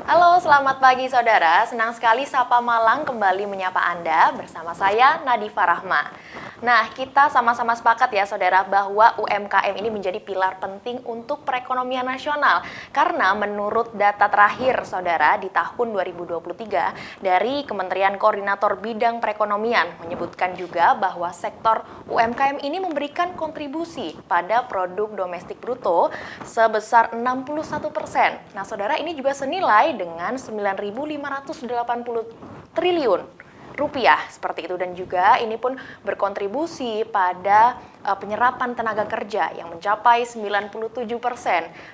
Halo, selamat pagi saudara. Senang sekali Sapa Malang kembali menyapa Anda bersama saya Nadifa Rahma. Nah, kita sama-sama sepakat ya saudara bahwa UMKM ini menjadi pilar penting untuk perekonomian nasional. Karena menurut data terakhir saudara di tahun 2023 dari Kementerian Koordinator Bidang Perekonomian menyebutkan juga bahwa sektor UMKM ini memberikan kontribusi pada produk domestik bruto sebesar 61%. Nah, saudara ini juga senilai dengan 9.580 triliun rupiah seperti itu, dan juga ini pun berkontribusi pada penyerapan tenaga kerja yang mencapai 97%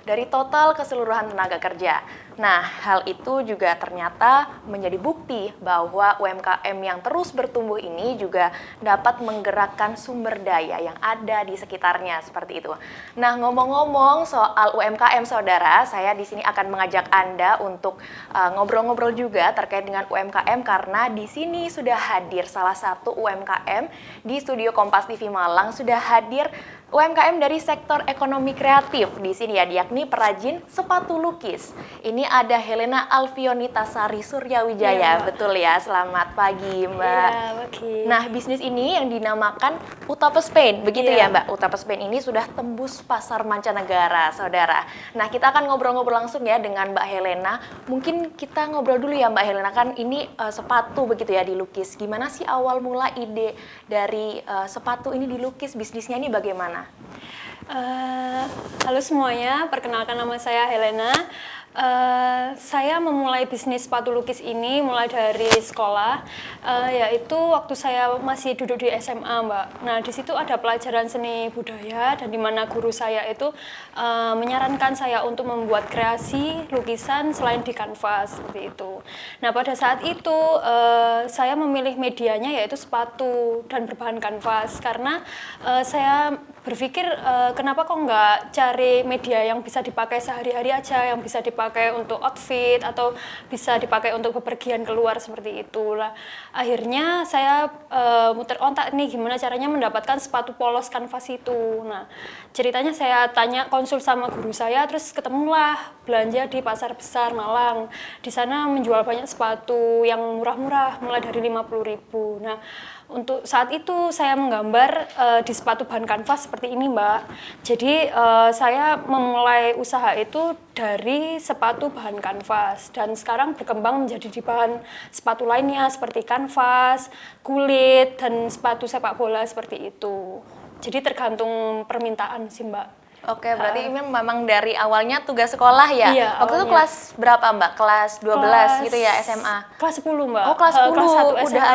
dari total keseluruhan tenaga kerja. Nah, hal itu juga ternyata menjadi bukti bahwa UMKM yang terus bertumbuh ini juga dapat menggerakkan sumber daya yang ada di sekitarnya seperti itu. Nah, ngomong-ngomong soal UMKM saudara, saya di sini akan mengajak Anda untuk ngobrol-ngobrol juga terkait dengan UMKM karena di sini sudah hadir salah satu UMKM di studio Kompas TV Malang. Sudah hadir UMKM dari sektor ekonomi kreatif di sini ya, yakni perajin sepatu lukis. Ini ada Helena Alfionita Sari Suryawijaya, ya, betul ya? Selamat pagi Mbak. Ya, okay. Nah, bisnis ini yang dinamakan Utapes Paint, begitu ya Mbak? Utapes Paint ini sudah tembus pasar mancanegara, saudara. Nah, kita akan ngobrol-ngobrol langsung ya dengan Mbak Helena. Mungkin kita ngobrol dulu ya Mbak Helena, kan ini sepatu begitu ya dilukis. Gimana sih awal mula ide dari sepatu ini dilukis, bisnisnya ini bagaimana? Halo semuanya, perkenalkan nama saya Helena. Saya memulai bisnis sepatu lukis ini mulai dari sekolah, yaitu waktu saya masih duduk di SMA, Mbak. Nah, di situ ada pelajaran seni budaya dan di mana guru saya itu menyarankan saya untuk membuat kreasi lukisan selain di kanvas seperti itu. Nah, pada saat itu saya memilih medianya yaitu sepatu dan berbahan kanvas karena saya berpikir kenapa kok nggak cari media yang bisa dipakai sehari-hari aja, yang bisa dipakai untuk outfit atau bisa dipakai untuk bepergian keluar seperti itu lah. Akhirnya saya muter otak nih gimana caranya mendapatkan sepatu polos kanvas itu. Nah, ceritanya saya tanya konsul sama guru saya, terus ketemulah belanja di Pasar Besar Malang. Di sana menjual banyak sepatu yang murah-murah mulai dari 50.000. Nah, untuk saat itu saya menggambar di sepatu bahan kanvas seperti ini, Mbak. Jadi saya memulai usaha itu dari sepatu bahan kanvas dan sekarang berkembang menjadi di bahan sepatu lainnya seperti kanvas, kulit, dan sepatu sepak bola seperti itu. Jadi tergantung permintaan sih, Mbak. Oke, berarti ini memang dari awalnya tugas sekolah ya? Iya, waktu itu awalnya. kelas berapa Mbak? Kelas 12 gitu ya SMA? Kelas 10, Mbak. Oh, kelas 10 kelas 1 SMA.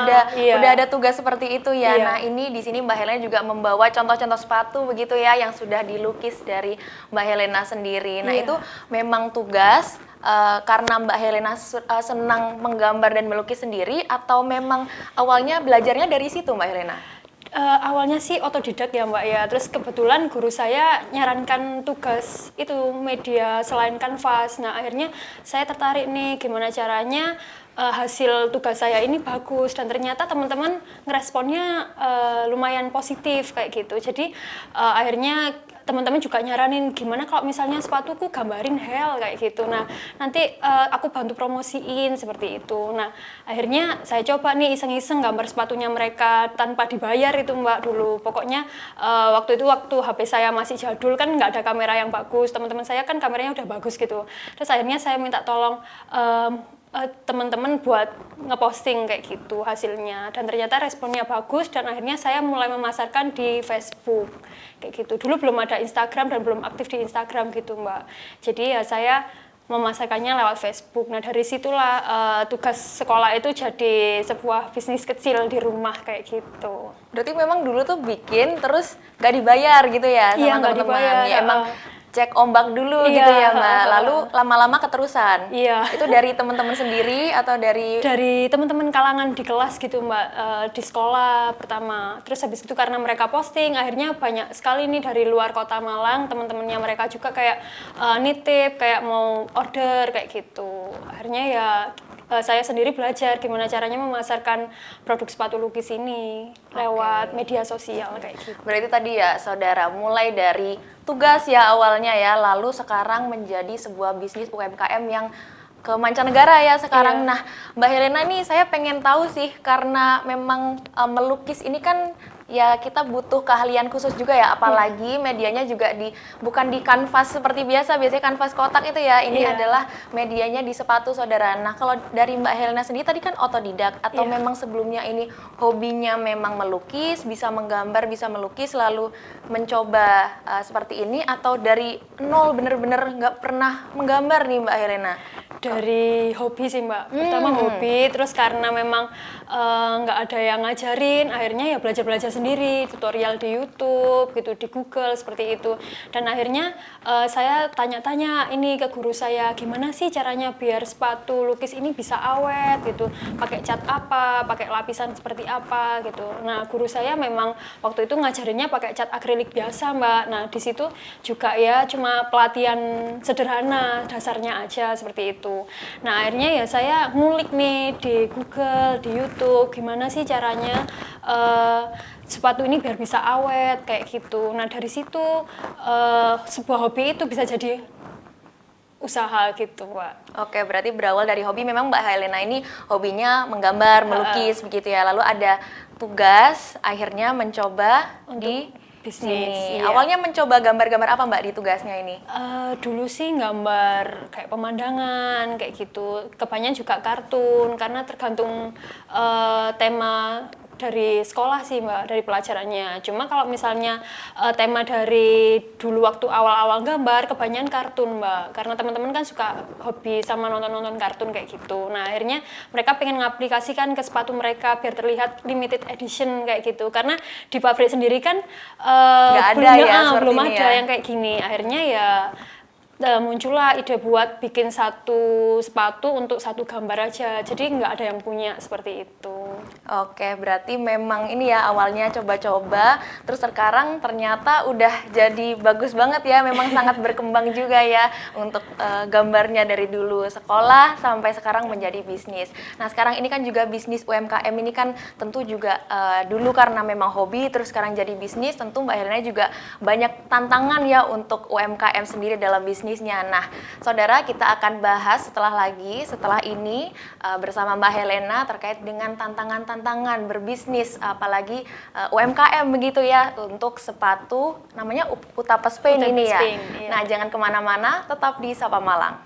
udah ada tugas seperti itu ya. Iya. Nah, ini di sini Mbak Helena juga membawa contoh-contoh sepatu begitu ya yang sudah dilukis dari Mbak Helena sendiri. Nah, Iya. itu memang tugas karena Mbak Helena senang menggambar dan melukis sendiri atau memang awalnya belajarnya dari situ Mbak Helena? Awalnya sih otodidak ya Mbak ya, terus kebetulan guru saya nyarankan tugas itu media selain kanvas. Nah, akhirnya saya tertarik nih gimana caranya hasil tugas saya ini bagus dan ternyata teman-teman ngeresponnya lumayan positif kayak gitu. Jadi akhirnya teman-teman juga nyaranin gimana kalau misalnya sepatuku gambarin hell kayak gitu. Nah, nanti aku bantu promosiin seperti itu. Nah, akhirnya saya coba nih iseng-iseng gambar sepatunya mereka tanpa dibayar itu Mbak dulu. Pokoknya waktu HP saya masih jadul kan nggak ada kamera yang bagus. Teman-teman saya kan kameranya udah bagus gitu. Terus akhirnya saya minta tolong teman-teman buat ngeposting kayak gitu hasilnya dan ternyata responnya bagus dan akhirnya saya mulai memasarkan di Facebook kayak gitu. Dulu belum ada Instagram dan belum aktif di Instagram gitu Mbak. Jadi ya saya memasarkannya lewat Facebook. Nah, dari situlah tugas sekolah itu jadi sebuah bisnis kecil di rumah kayak gitu. Berarti memang dulu tuh bikin terus gak dibayar gitu ya sama Iya, nggak teman-teman. dibayar. Ya, emang cek ombak dulu Iya, gitu ya Mbak. Lalu lama-lama keterusan. Iya. Itu dari teman-teman sendiri atau dari Teman-teman kalangan di kelas gitu Mbak, di sekolah pertama. Terus habis itu karena mereka posting, akhirnya banyak sekali nih dari luar kota Malang, teman-temannya mereka juga kayak nitip, kayak mau order kayak gitu. Akhirnya ya saya sendiri belajar gimana caranya memasarkan produk sepatu lukis ini lewat media sosial kayak gitu. Berarti tadi ya saudara mulai dari tugas ya awalnya ya, lalu sekarang menjadi sebuah bisnis UMKM yang ke mancanegara ya sekarang. Iya. Nah, Mbak Helena nih saya pengen tahu sih karena memang melukis ini kan ya kita butuh keahlian khusus juga ya, apalagi medianya juga bukan di kanvas seperti biasanya kanvas kotak itu ya. Ini Iya. adalah medianya di sepatu saudara. Nah, kalau dari Mbak Helena sendiri tadi kan otodidak atau Iya. memang sebelumnya ini hobinya memang melukis, bisa menggambar, bisa melukis lalu mencoba seperti ini atau dari nol bener-bener nggak pernah menggambar nih Mbak Helena? Dari hobi sih Mbak, pertama hobi, terus karena memang nggak ada yang ngajarin, akhirnya ya belajar sendiri, tutorial di YouTube gitu, di Google seperti itu. Dan akhirnya saya tanya-tanya ini ke guru saya, gimana sih caranya biar sepatu lukis ini bisa awet gitu, pakai cat apa, pakai lapisan seperti apa gitu. Nah guru saya memang waktu itu ngajarinnya pakai cat akrilik biasa Mbak. Nah di situ juga ya cuma pelatihan sederhana, dasarnya aja seperti itu. Nah akhirnya ya saya ngulik nih di Google, di YouTube, gimana sih caranya sepatu ini biar bisa awet kayak gitu. Nah dari situ sebuah hobi itu bisa jadi usaha gitu Pak. Oke, berarti berawal dari hobi. Memang Mbak Helena ini hobinya menggambar, melukis begitu ya. Lalu ada tugas, akhirnya mencoba di bisnis, sini. iya. Awalnya mencoba gambar-gambar apa Mbak di tugasnya ini? Dulu sih gambar kayak pemandangan kayak gitu. Kebanyakan juga kartun karena tergantung tema dari sekolah sih Mbak, dari pelajarannya. Cuma kalau misalnya tema dari dulu waktu awal-awal gambar, kebanyakan kartun Mbak. Karena teman-teman kan suka hobi sama nonton-nonton kartun kayak gitu. Nah akhirnya mereka pengen ngaplikasikan ke sepatu mereka biar terlihat limited edition kayak gitu. Karena di pabrik sendiri kan Nggak ada ya seperti belum ini ada ya? yang kayak gini. Akhirnya ya muncullah ide buat bikin satu sepatu untuk satu gambar aja. Jadi nggak ada yang punya seperti itu. Oke, berarti memang ini ya awalnya coba-coba, terus sekarang ternyata udah jadi bagus banget ya, memang sangat berkembang juga ya untuk gambarnya dari dulu sekolah sampai sekarang menjadi bisnis. Nah sekarang ini kan juga bisnis UMKM ini kan tentu juga dulu karena memang hobi, terus sekarang jadi bisnis, tentu Mbak Helena juga banyak tantangan ya untuk UMKM sendiri dalam bisnisnya. Nah saudara kita akan bahas setelah ini bersama Mbak Helena terkait dengan tantangan berbisnis apalagi UMKM begitu ya untuk sepatu namanya Utapa Spain ini ya. Spain, iya. Nah jangan kemana-mana, tetap di Sapa Malang.